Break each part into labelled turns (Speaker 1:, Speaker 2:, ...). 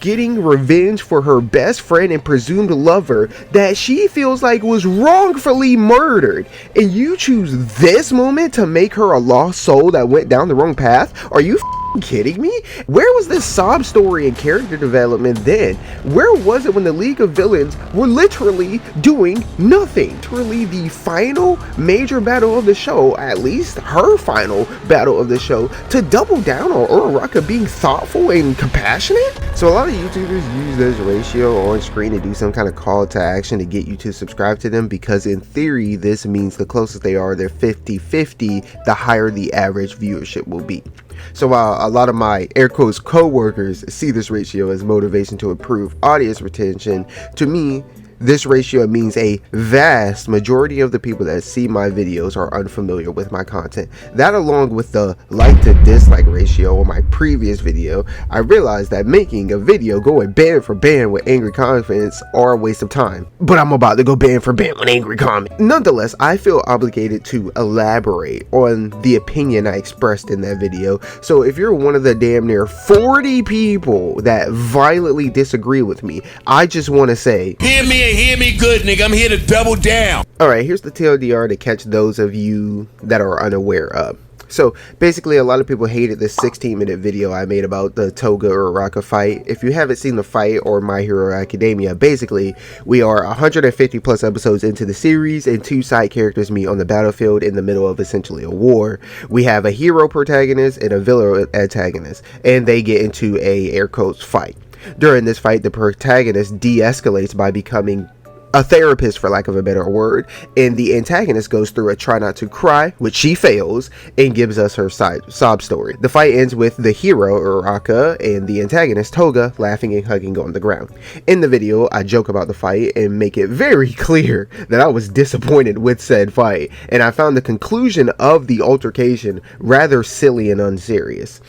Speaker 1: getting revenge for her best friend and presumed lover that she feels like was wrongfully murdered, and you choose this moment to make her a lost soul that went down the wrong path? Are you kidding me? Where was this sob story and character development then? Where was it when the League of Villains were literally doing nothing? Literally the final major battle of the show, at least her final battle of the show, to double down on Uraraka being thoughtful and compassionate? So a lot of YouTubers use this ratio on screen to do some kind of call to action to get you to subscribe to them, because in theory this means the closer they are, they're 50-50, the higher the average viewership will be. So while a lot of my air quotes co-workers see this ratio as motivation to improve audience retention, to me this ratio means a vast majority of the people that see my videos are unfamiliar with my content. That, along with the like to dislike ratio on my previous video, I realized that making a video going band for band with angry comments are a waste of time. But I'm about to go band for band with angry comments. Nonetheless, I feel obligated to elaborate on the opinion I expressed in that video. So if you're one of the damn near 40 people that violently disagree with me, I just want to say,
Speaker 2: hear me good, nigga. I'm here to double down.
Speaker 1: Alright, here's the TLDR to catch those of you that are unaware of. So basically, a lot of people hated this 16-minute video I made about the Toga Uraraka fight. If you haven't seen the fight or My Hero Academia, basically we are 150 plus episodes into the series, and two side characters meet on the battlefield in the middle of essentially a war. We have a hero protagonist and a villain antagonist, and they get into a air quotes fight. During this fight, the protagonist de-escalates by becoming a therapist, for lack of a better word, and the antagonist goes through a try not to cry, which she fails, and gives us her sob story. The fight ends with the hero, Uraraka, and the antagonist, Toga, laughing and hugging on the ground. In the video, I joke about the fight and make it very clear that I was disappointed with said fight, and I found the conclusion of the altercation rather silly and unserious.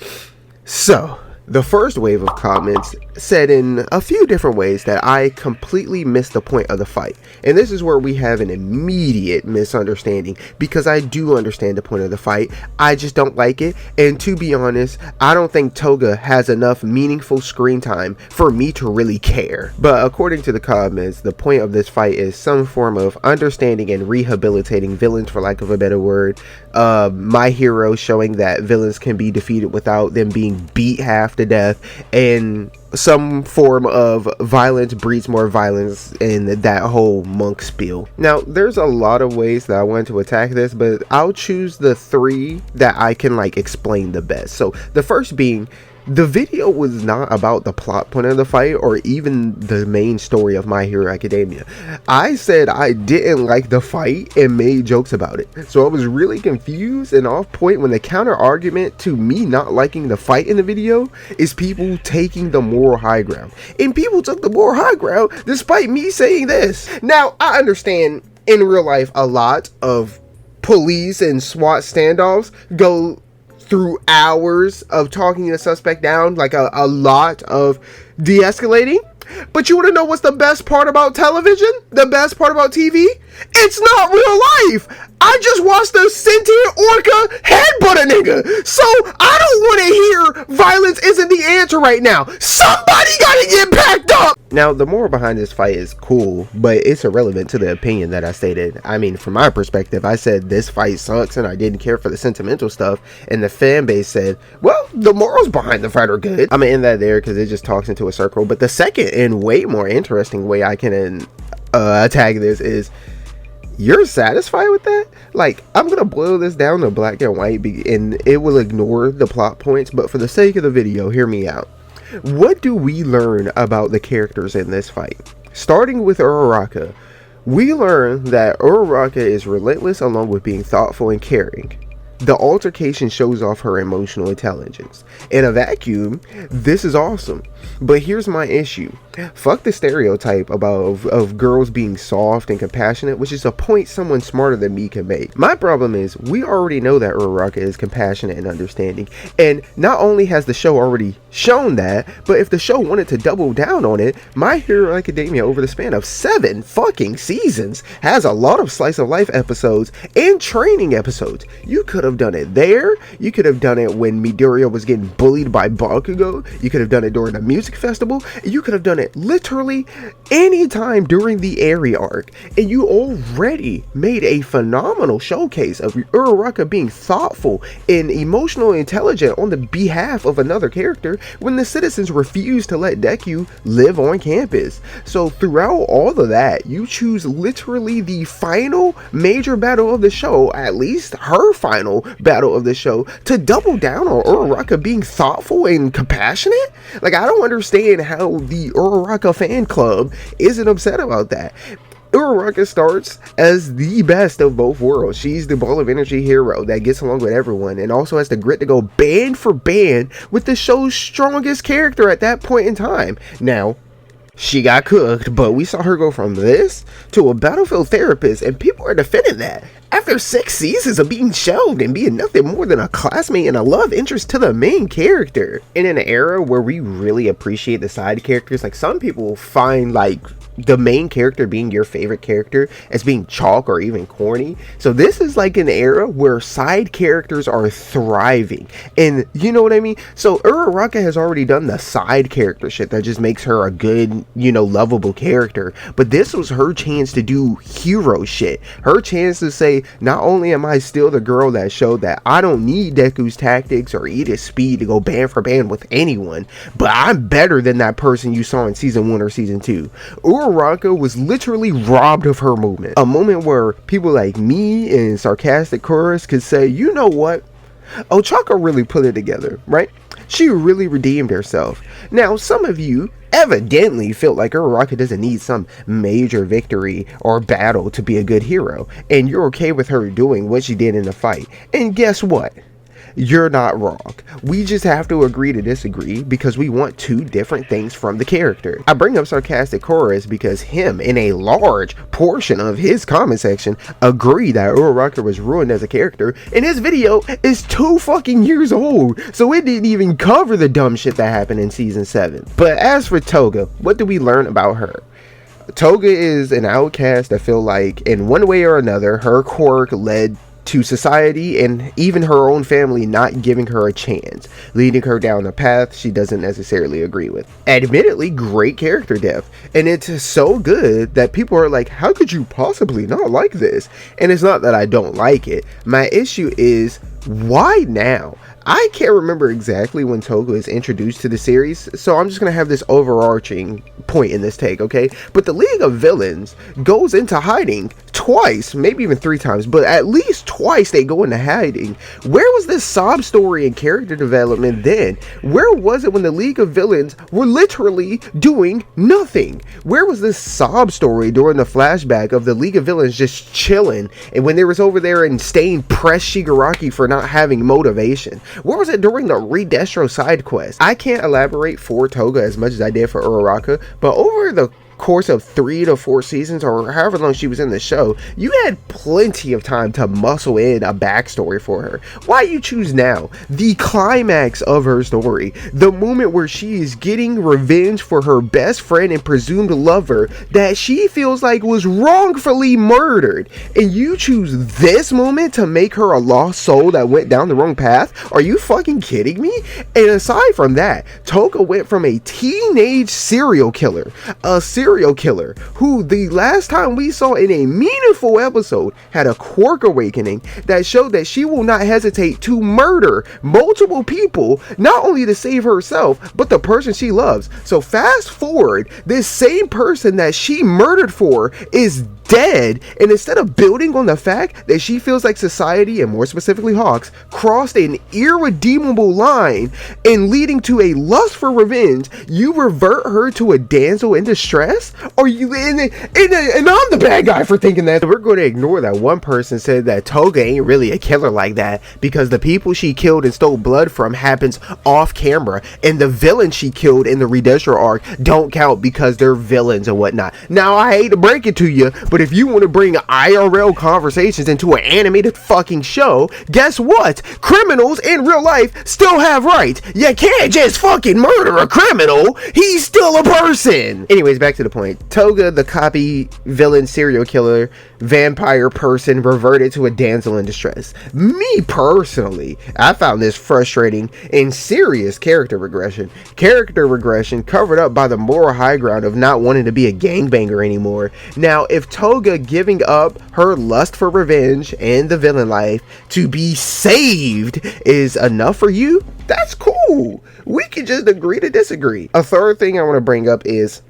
Speaker 1: So, the first wave of comments said in a few different ways that I completely missed the point of the fight. And this is where we have an immediate misunderstanding, because I do understand the point of the fight. I just don't like it. And to be honest, I don't think Toga has enough meaningful screen time for me to really care. But according to the comments, the point of this fight is some form of understanding and rehabilitating villains, for lack of a better word. My Hero showing that villains can be defeated without them being beat half to death, and some form of violence breeds more violence, and that whole monk spiel. Now, there's a lot of ways that I want to attack this, but I'll choose the three that I can explain the best. So the first being, the video was not about the plot point of the fight or even the main story of My Hero Academia. I said I didn't like the fight and made jokes about it. So I was really confused and off point when the counter argument to me not liking the fight in the video is people taking the moral high ground. And people took the moral high ground despite me saying this. Now, I understand in real life a lot of police and SWAT standoffs go through hours of talking the suspect down, a lot of de-escalating. But you want to know what's the best part about television? The best part about TV? It's not real life. I just watched a sentient orca headbutt a nigga. So I don't want to hear violence isn't the answer right now. Somebody gotta get packed up. Now, the moral behind this fight is cool, but it's irrelevant to the opinion that I stated. I mean, from my perspective, I said this fight sucks and I didn't care for the sentimental stuff. And the fan base said, well, the morals behind the fight are good. I'm gonna end that there because it just talks into a circle. But the second and way more interesting way I can attack this is, you're satisfied with that? I'm gonna boil this down to black and white, and it will ignore the plot points, but for the sake of the video, hear me out. What do we learn about the characters in this fight? Starting with Uraraka, we learn that Uraraka is relentless along with being thoughtful and caring. The altercation shows off her emotional intelligence. In a vacuum, this is awesome. But here's my issue. Fuck the stereotype of girls being soft and compassionate, which is a point someone smarter than me can make. My problem is, we already know that Uraraka is compassionate and understanding. And not only has the show already shown that, but if the show wanted to double down on it, My Hero Academia over the span of 7 fucking seasons has a lot of slice of life episodes and training episodes. You could have have done it there. You could have done it when Midoriya was getting bullied by Bakugo. You could have done it during the music festival. You could have done it literally anytime during the area arc. And you already made a phenomenal showcase of Uraraka being thoughtful and emotionally intelligent on the behalf of another character when the citizens refused to let Deku live on campus. So throughout all of that, you choose literally the final major battle of the show, at least her final battle of the show, to double down on Uraraka being thoughtful and compassionate. Like, I don't understand how the Uraraka fan club isn't upset about that. Uraraka starts as the best of both worlds. She's the ball of energy hero that gets along with everyone and also has the grit to go band for band with the show's strongest character at that point in time. Now, she got cooked, but we saw her go from this to a battlefield therapist, and people are defending that after 6 seasons of being shelved and being nothing more than a classmate and a love interest to the main character. In an era where we really appreciate the side characters, like, some people find like the main character being your favorite character as being chalk or even corny. So this is like an era where side characters are thriving, and you know what I mean. So Uraraka has already done the side character shit that just makes her a good, you know, lovable character, but this was her chance to do hero shit, her chance to say, not only am I still the girl that showed that I don't need Deku's tactics or Ida's speed to go band for band with anyone, but I'm better than that person you saw in season 1 or season 2. Uraraka was literally robbed of her moment. A moment where people like me and sarcastic chorus could say, you know what? Ochaco really put it together, right? She really redeemed herself. Now, some of you evidently felt like Uraraka doesn't need some major victory or battle to be a good hero, and you're okay with her doing what she did in the fight. And guess what? You're not wrong. We just have to agree to disagree because we want two different things from the character. I bring up sarcastic chorus because him and a large portion of his comment section agree that Uraraka was ruined as a character, and his video is 2 fucking years old, so it didn't even cover the dumb shit that happened in season 7. But as for Toga, what do we learn about her? Toga is an outcast. I feel like in one way or another her quirk led to society and even her own family not giving her a chance, leading her down a path she doesn't necessarily agree with. Admittedly, great character depth, and it's so good that people are like, how could you possibly not like this? And it's not that I don't like it. My issue is, why now? I can't remember exactly when Toga is introduced to the series, so I'm just going to have this overarching point in this take, okay? But the League of Villains goes into hiding twice, maybe even 3 times, but at least twice they go into hiding. Where was this sob story and character development then? Where was it when the League of Villains were literally doing nothing? Where was this sob story during the flashback of the League of Villains just chilling, and when they was over there and Stain pressed Shigaraki for not having motivation? Where was it during the Redestro side quest? I can't elaborate for Toga as much as I did for Uraraka, but over the course of 3 to 4 seasons or however long she was in the show, you had plenty of time to muscle in a backstory for her. Why you choose now, the climax of her story, the moment where she is getting revenge for her best friend and presumed lover that she feels like was wrongfully murdered, and you choose this moment to make her a lost soul that went down the wrong path? Are you fucking kidding me? And aside from that, Toga went from a teenage serial killer, a serial killer who the last time we saw in a meaningful episode had a quirk awakening that showed that she will not hesitate to murder multiple people, not only to save herself but the person she loves. So fast forward, this same person that she murdered for is dead, and instead of building on the fact that she feels like society, and more specifically Hawks, crossed an irredeemable line and leading to a lust for revenge, you revert her to a damsel in distress? Or you and I'm the bad guy for thinking that? We're going to ignore that one person said that Toga ain't really a killer like that because the people she killed and stole blood from happens off camera, and the villains she killed in the Redestro arc don't count because they're villains and whatnot. Now, I hate to break it to you, but But if you want to bring IRL conversations into an animated fucking show, guess what? Criminals in real life still have rights. You can't just fucking murder a criminal. He's still a person. Anyways, back to the point. Toga, the copy villain serial killer vampire person, reverted to a damsel in distress. Me personally, I found this frustrating and serious character regression. Character regression covered up by the moral high ground of not wanting to be a gangbanger anymore. Now, if Toga giving up her lust for revenge and the villain life to be saved is enough for you, that's cool. We can just agree to disagree. A third thing I want to bring up is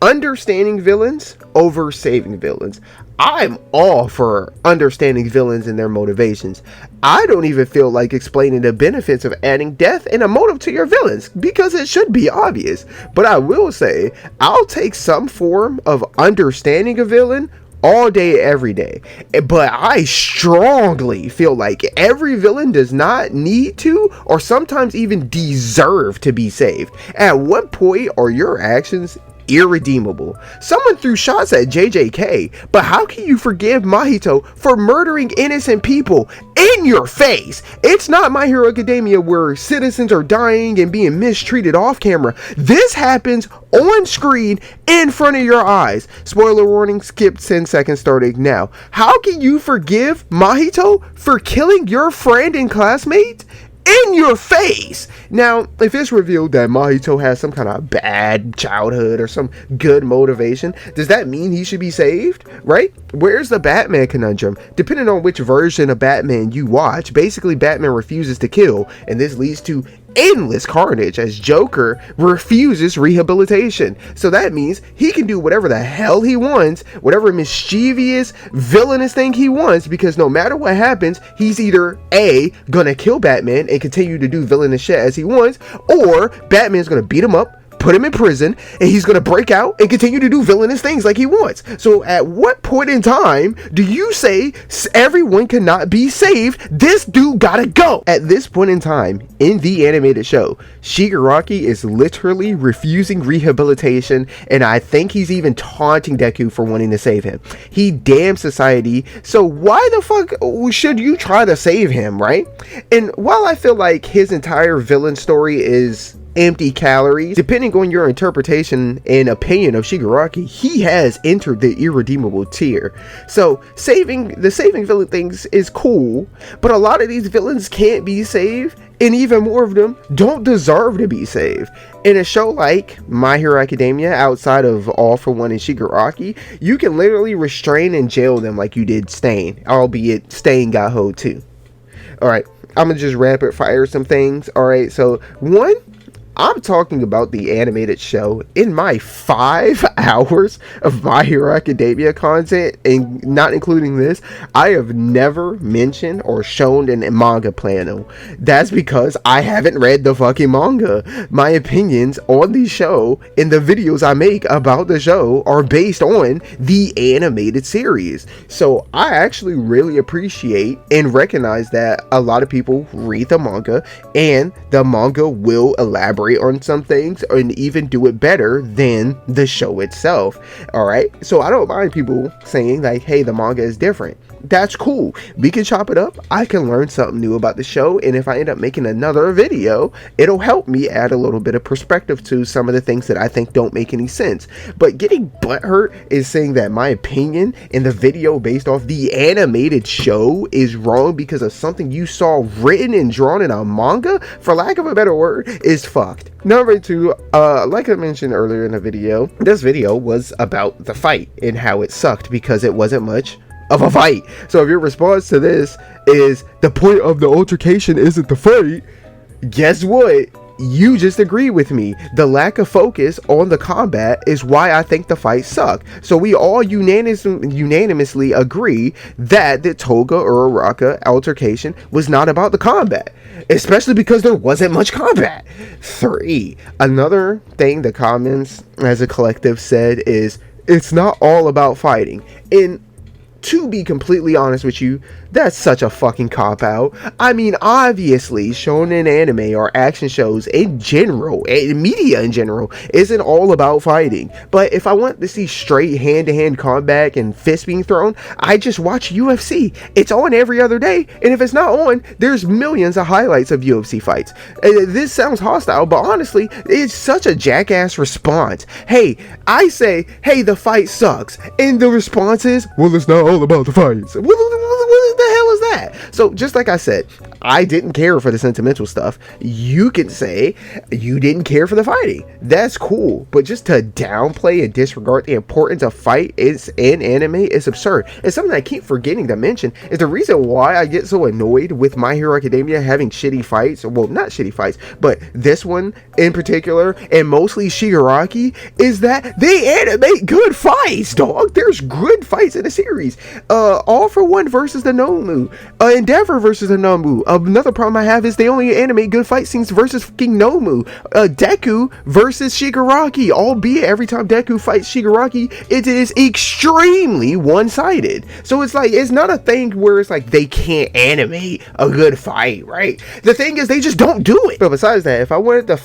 Speaker 1: understanding villains over saving villains. I'm all for understanding villains and their motivations. I don't even feel like explaining the benefits of adding death and a motive to your villains, because it should be obvious. But I will say, I'll take some form of understanding a villain all day, every day. But I strongly feel like every villain does not need to, or sometimes even deserve to be saved. At what point are your actions irredeemable? Someone threw shots at JJK, but how can you forgive Mahito for murdering innocent people in your face? It's not My Hero Academia where citizens are dying and being mistreated off camera. This happens on screen in front of your eyes. Spoiler warning, skip 10 seconds starting now. How can you forgive Mahito for killing your friend and classmate in your face? Now, if it's revealed that Mahito has some kind of bad childhood or some good motivation, does that mean he should be saved, right? Where's the Batman conundrum? Depending on which version of Batman you watch, basically Batman refuses to kill, and this leads to endless carnage as Joker refuses rehabilitation. So that means he can do whatever the hell he wants, whatever mischievous, villainous thing he wants, because no matter what happens, he's either A, gonna kill Batman and continue to do villainous shit as he wants, or Batman's gonna beat him up, put him in prison, and he's gonna break out and continue to do villainous things like he wants. So at what point in time do you say everyone cannot be saved? This dude gotta go. At this point in time in the animated show, Shigaraki is literally refusing rehabilitation, and I think he's even taunting Deku for wanting to save him. He damns society, so why the fuck should you try to save him, right? And while I feel like his entire villain story is empty calories, depending on your interpretation and opinion of Shigaraki, he has entered the irredeemable tier. So saving villain things is cool, but a lot of these villains can't be saved, and even more of them don't deserve to be saved. In a show like My Hero Academia, outside of All For One and Shigaraki, you can literally restrain and jail them like you did Stain, albeit Stain got hoed too. Alright, I'm gonna just rapid fire some things. Alright, so one, I'm talking about the animated show. In my 5 hours of My Hero Academia content, and not including this, I have never mentioned or shown a manga panel. That's because I haven't read the fucking manga. My opinions on the show and the videos I make about the show are based on the animated series. So I actually really appreciate and recognize that a lot of people read the manga, and the manga will elaborate on some things and even do it better than the show itself. Alright, so I don't mind people saying like, hey, the manga is different. That's cool. We can chop it up. I can learn something new about the show, and if I end up making another video, it'll help me add a little bit of perspective to some of the things that I think don't make any sense. But getting butthurt is saying that my opinion in the video based off the animated show is wrong because of something you saw written and drawn in a manga, for lack of a better word, is fucked. Number 2, like I mentioned earlier in the video, this video was about the fight and how it sucked because it wasn't much of a fight. So if your response to this is the point of the altercation isn't the fight, guess what? You just agree with me. The lack of focus on the combat is why I think the fight sucked. So we all unanimously agree that the Toga or Uraraka altercation was not about the combat, especially because there wasn't much combat. 3, another thing the comments as a collective said is it's not all about fighting. And to be completely honest with you, That's such a fucking cop-out. I mean, obviously, shonen anime or action shows in general, and media in general, isn't all about fighting. But if I want to see straight hand-to-hand combat and fists being thrown, I just watch UFC. It's on every other day, and if it's not on, there's millions of highlights of UFC fights. This sounds hostile, but honestly, it's such a jackass response. Hey, I say, hey, the fight sucks, and the response is, well, it's not all about the fights. What the hell is that? So just like I said, I didn't care for the sentimental stuff. You can say you didn't care for the fighting. That's cool, but just to downplay and disregard the importance of fight is in anime is absurd. And something I keep forgetting to mention is the reason why I get so annoyed with My Hero Academia having shitty fights, well, not shitty fights, but this one in particular, and mostly Shigaraki, is that they animate good fights, dog. There's good fights in the series. All for One versus the Nomu, Endeavor versus the Nomu. Another problem I have is they only animate good fight scenes versus fucking Nomu. Deku versus Shigaraki, albeit every time Deku fights Shigaraki, it is extremely one-sided. So it's like, it's not a thing where it's like they can't animate a good fight, right? The thing is, they just don't do it. But besides that, if I wanted to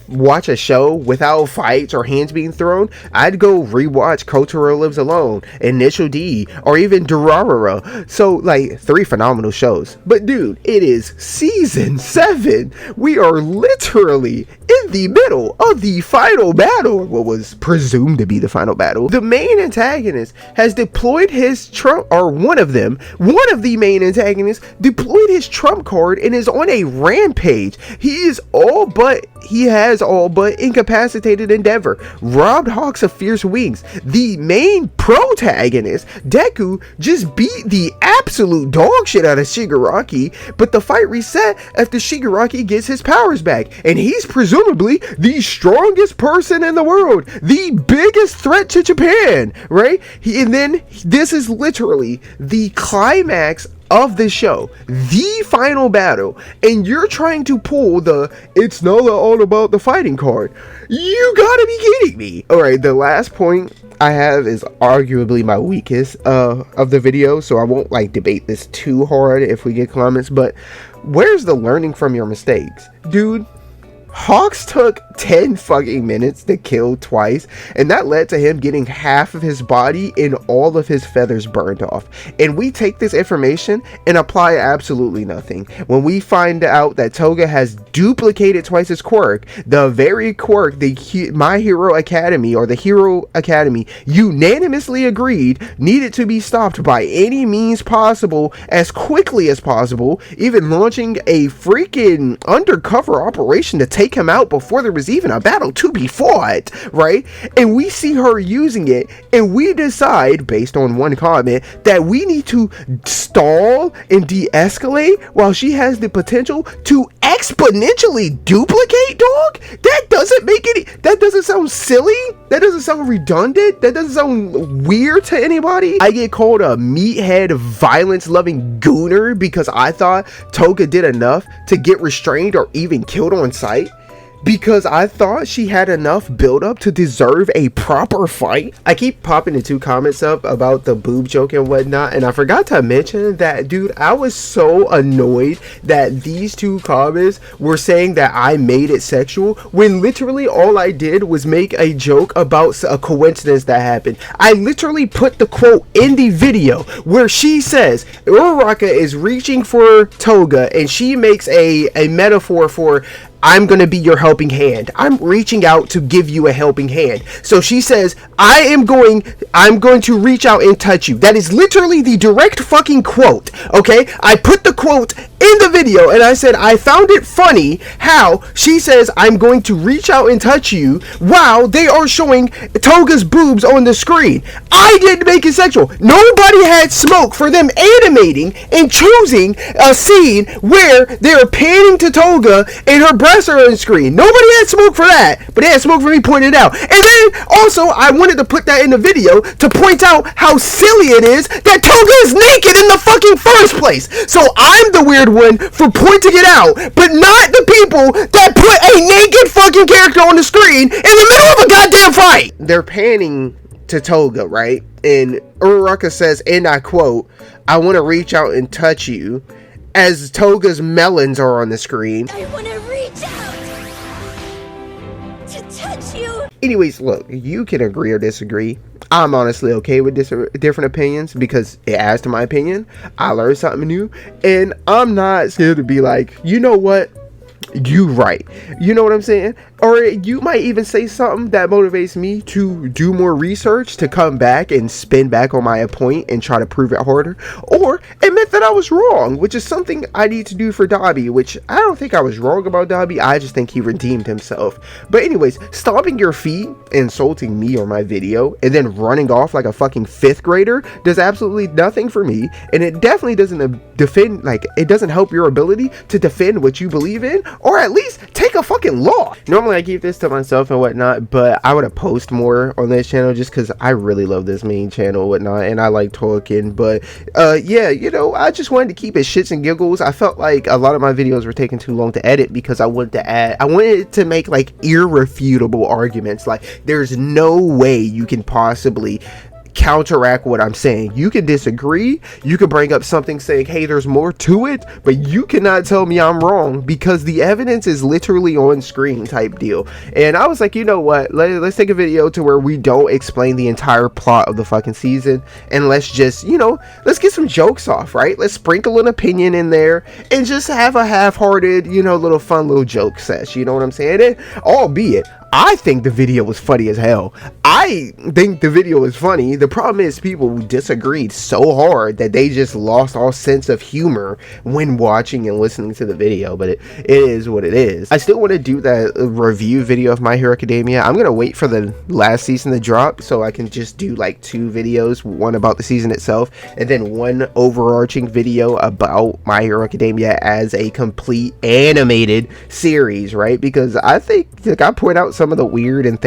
Speaker 1: watch a show without fights or hands being thrown, I'd go rewatch Kotaro Lives Alone, Initial D, or even Durarara. So like 3 phenomenal shows. But dude, it is season 7. We are literally in the middle of the final battle, or what was presumed to be the final battle. The main antagonist has deployed his trump, or one of the main antagonists deployed his trump card and is on a rampage. He has all but incapacitated Endeavor, robbed Hawks of fierce wings. The main protagonist, Deku, just beat the absolute dog shit out of Shigaraki, but the fight reset after Shigaraki gets his powers back, and he's presumably the strongest person in the world, the biggest threat to Japan, right? And then this is literally the climax of the show, the final battle, and you're trying to pull the it's not all about the fighting card. You gotta be kidding me. Alright, the last point I have is arguably my weakest of the video, so I won't like debate this too hard if we get comments, but where's the learning from your mistakes? Dude, Hawks took 10 fucking minutes to kill twice, and that led to him getting half of his body and all of his feathers burned off. And we take this information and apply absolutely nothing. When we find out that Toga has duplicated twice his quirk, the very quirk My Hero Academy, or the Hero Academy, unanimously agreed needed to be stopped by any means possible as quickly as possible, even launching a freaking undercover operation to take him out before there was even a battle to be fought, right? And we see her using it, and we decide, based on one comment, that we need to stall and de-escalate while she has the potential to exponentially duplicate, dog? That doesn't sound silly? That doesn't sound redundant? That doesn't sound weird to anybody? I get called a meathead, violence-loving gooner because I thought Toga did enough to get restrained or even killed on sight? Because I thought she had enough build up to deserve a proper fight? I keep popping the 2 comments up about the boob joke and whatnot, and I forgot to mention that, dude, I was so annoyed that these 2 comments were saying that I made it sexual, when literally all I did was make a joke about a coincidence that happened. I literally put the quote in the video where she says Uraraka is reaching for Toga, and she makes a metaphor for, I'm going to be your helping hand. I'm reaching out to give you a helping hand. So she says, I'm going to reach out and touch you. That is literally the direct fucking quote. Okay? I put the quote in the video, and I said I found it funny how she says I'm going to reach out and touch you while they are showing Toga's boobs on the screen. I didn't make it sexual. Nobody had smoke for them animating and choosing a scene where they're panning to Toga and her breasts are on the screen. Nobody had smoke for that, but they had smoke for me pointing it out. And then also I wanted to put that in the video to point out how silly it is that Toga is naked in the fucking first place. So I'm the weird one for pointing it out, but not the people that put a naked fucking character on the screen in the middle of a goddamn fight. They're panning to Toga, right? And Uraraka says, and I quote, I want to reach out and touch you as Toga's melons are on the screen.
Speaker 3: I want to reach out to touch you.
Speaker 1: Anyways, look, you can agree or disagree. I'm honestly okay with different opinions because it adds to my opinion. I learned something new, and I'm not scared to be like, you know what? You right. You know what I'm saying? Or you might even say something that motivates me to do more research, to come back and spin back on my point and try to prove it harder, or admit that I was wrong, which is something I need to do for Dobby, which I don't think I was wrong about Dobby. I just think he redeemed himself. But anyways, stomping your feet, insulting me or my video, and then running off like a fucking 5th grader does absolutely nothing for me, and it definitely doesn't defend, like, it doesn't help your ability to defend what you believe in, or at least take a fucking loss. Normally I keep this to myself and whatnot, but I would have post more on this channel just because I really love this main channel and whatnot, and I like talking. But yeah, you know, I just wanted to keep it shits and giggles. I felt like a lot of my videos were taking too long to edit because I wanted to make like irrefutable arguments. Like, there's no way you can possibly counteract what I'm saying. You can disagree, you can bring up something saying, hey, there's more to it, but you cannot tell me I'm wrong because the evidence is literally on screen type deal. And I was like, you know what, let's take a video to where we don't explain the entire plot of the fucking season, and let's just, you know, let's get some jokes off, right? Let's sprinkle an opinion in there and just have a half-hearted, you know, little fun little joke sesh, you know what I'm saying? And albeit I think the video was funny as hell. I think the video was funny. The problem is people disagreed so hard that they just lost all sense of humor when watching and listening to the video. But it is what it is. I still want to do that review video of My Hero Academia. I'm going to wait for the last season to drop so I can just do like 2 videos. One about the season itself and then one overarching video about My Hero Academia as a complete animated series, right? Because I think, like, I point out some of the weird and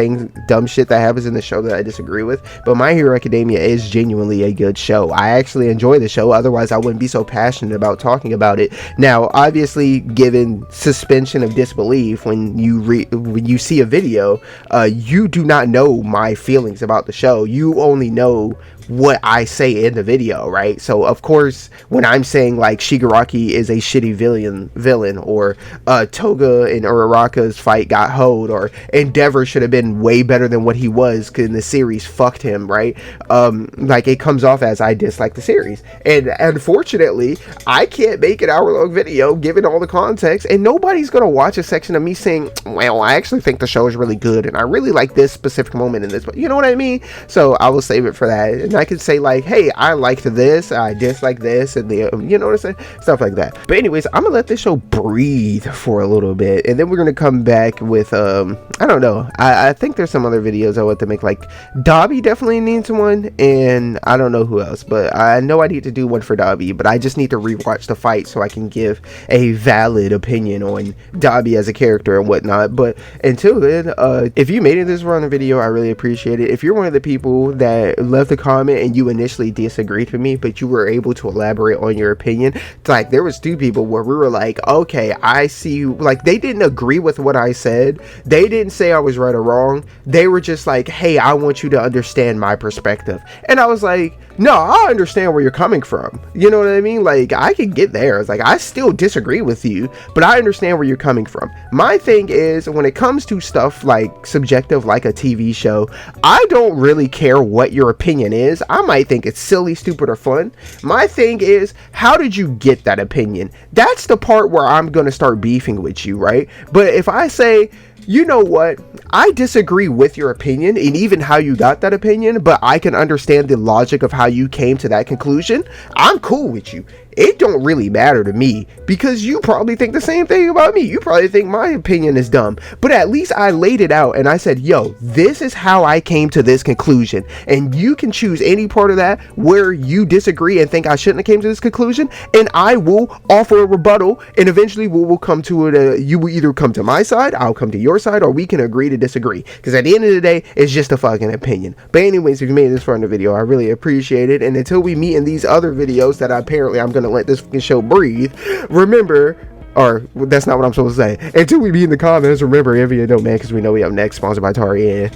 Speaker 1: dumb shit that happens in the show that I disagree with, but My Hero Academia is genuinely a good show. I actually enjoy the show, otherwise I wouldn't be so passionate about talking about it. Now, obviously, given suspension of disbelief, when you see a video, you do not know my feelings about the show. You only know what I say in the video, right? So of course, when I'm saying like Shigaraki is a shitty villain, or Toga and Uraraka's fight got hoed, or Endeavor should have been way better than what he was because in the series fucked him, right? Like, it comes off as I dislike the series, and unfortunately I can't make an hour-long video given all the context, and nobody's gonna watch a section of me saying, well, I actually think the show is really good and I really like this specific moment in this, but you know what I mean? So I will save it for that, and I can say like, hey, I liked this, I dislike this, and the you know what I'm saying, stuff like that. But anyways, I'm gonna let this show breathe for a little bit, and then we're gonna come back with I don't know, I think there's some other videos I want to make. Like Dobby definitely needs one, and I don't know who else, but I know I need to do one for Dobby, but I just need to rewatch the fight so I can give a valid opinion on Dobby as a character and whatnot. But until then, if you made it this far in the video, I really appreciate it. If you're one of the people that left a comment and you initially disagreed with me, but you were able to elaborate on your opinion, like there was 2 people where we were like, okay, I see you, like they didn't agree with what I said, they didn't say I was right or wrong, they were just like, hey, I want you to understand my perspective. And I was like, no, I understand where you're coming from, you know what I mean? Like, I can get there. It's like, I still disagree with you, but I understand where you're coming from. My thing is, when it comes to stuff like subjective, like a TV show, I don't really care what your opinion is. I might think it's silly, stupid, or fun. My thing is, how did you get that opinion? That's the part where I'm gonna start beefing with you, right? But if I say, you know what, I disagree with your opinion and even how you got that opinion, but I can understand the logic of how you came to that conclusion, I'm cool with you. It don't really matter to me because you probably think the same thing about me. You probably think my opinion is dumb, but at least I laid it out and I said, yo, this is how I came to this conclusion, and you can choose any part of that where you disagree and think I shouldn't have came to this conclusion, and I will offer a rebuttal, and eventually we will come to it. You will either come to my side, I'll come to your side, or we can agree to disagree, because at the end of the day, it's just a fucking opinion. But anyways, if you made it this far in the video, I really appreciate it, and until we meet in these other videos that apparently I'm gonna let this fucking show breathe, remember, or that's not what I'm supposed to say, until we meet in the comments, remember, every don't man, because we know we up next, sponsored by Tari.